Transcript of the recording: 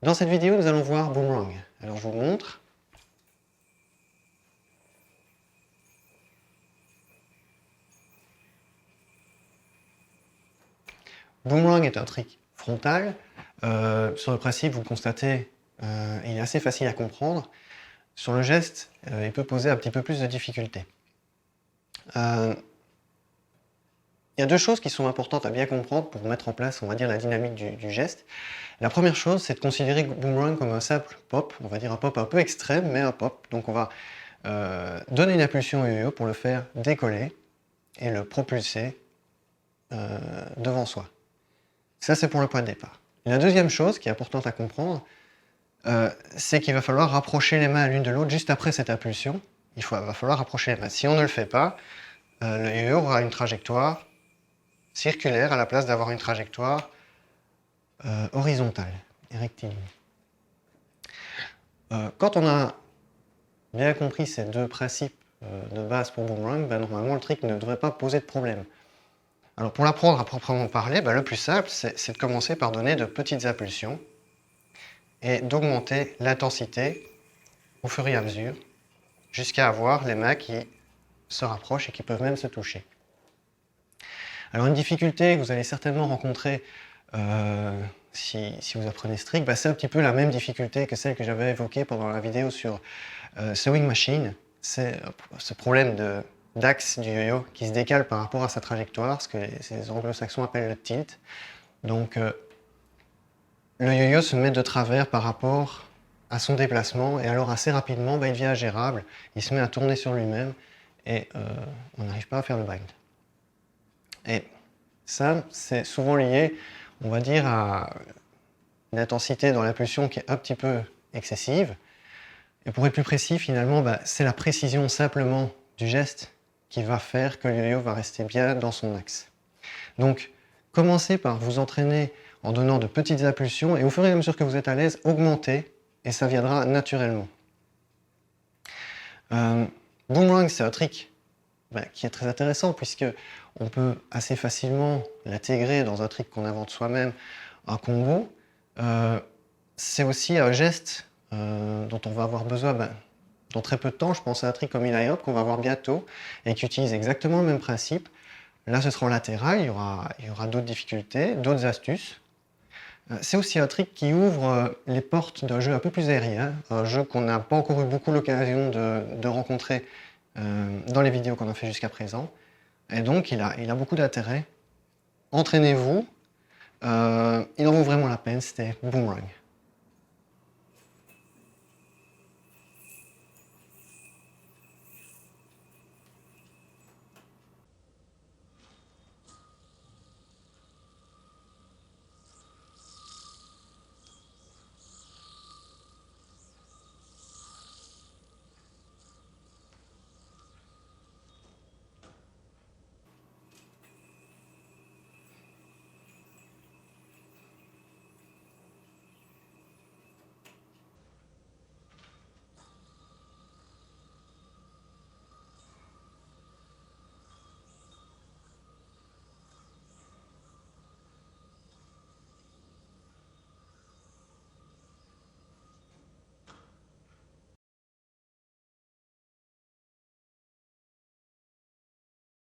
Dans cette vidéo, nous allons voir Boomerang. Alors je vous montre. Boomerang est un trick frontal. Sur le principe, vous constatez, il est assez facile à comprendre. Sur le geste, il peut poser un petit peu plus de difficultés. Il y a deux choses qui sont importantes à bien comprendre pour mettre en place, on va dire, la dynamique du geste. La première chose, c'est de considérer Boomerang comme un simple pop, on va dire un pop un peu extrême, mais un pop. Donc on va donner une impulsion au yo-yo pour le faire décoller et le propulser devant soi. Ça, c'est pour le point de départ. La deuxième chose qui est importante à comprendre, c'est qu'il va falloir rapprocher les mains l'une de l'autre juste après cette impulsion. Va falloir rapprocher les mains. Si on ne le fait pas, le yo-yo aura une trajectoire circulaire à la place d'avoir une trajectoire horizontale et rectiligne. Quand on a bien compris ces deux principes de base pour Boomerang, normalement le trick ne devrait pas poser de problème. Alors pour l'apprendre à proprement parler, le plus simple, c'est de commencer par donner de petites impulsions et d'augmenter l'intensité au fur et à mesure, jusqu'à avoir les mains qui se rapprochent et qui peuvent même se toucher. Alors une difficulté que vous allez certainement rencontrer si vous apprenez ce trick, c'est un petit peu la même difficulté que celle que j'avais évoquée pendant la vidéo sur Sewing Machine. C'est ce problème d'axe du yo-yo qui se décale par rapport à sa trajectoire, ce que les anglo-saxons appellent le tilt. Donc le yo-yo se met de travers par rapport à son déplacement et alors assez rapidement il devient ingérable, il se met à tourner sur lui-même et on n'arrive pas à faire le bind. Et ça, c'est souvent lié, on va dire, à une intensité dans l'impulsion qui est un petit peu excessive. Et pour être plus précis, finalement, c'est la précision simplement du geste qui va faire que le yo-yo va rester bien dans son axe. Donc, commencez par vous entraîner en donnant de petites impulsions et au fur et à mesure que vous êtes à l'aise, augmentez et ça viendra naturellement. Boomerang, c'est un trick qui est très intéressant puisque on peut assez facilement l'intégrer dans un trick qu'on invente soi-même, un combo. C'est aussi un geste dont on va avoir besoin dans très peu de temps. Je pense à un trick comme Eli Hop qu'on va voir bientôt et qui utilise exactement le même principe. Là, ce sera en latéral, il y aura d'autres difficultés, d'autres astuces. C'est aussi un trick qui ouvre les portes d'un jeu un peu plus aérien, un jeu qu'on n'a pas encore eu beaucoup l'occasion de rencontrer dans les vidéos qu'on a fait jusqu'à présent. Et donc, il a beaucoup d'intérêt. Entraînez-vous. Il en vaut vraiment la peine, c'était Boomerang.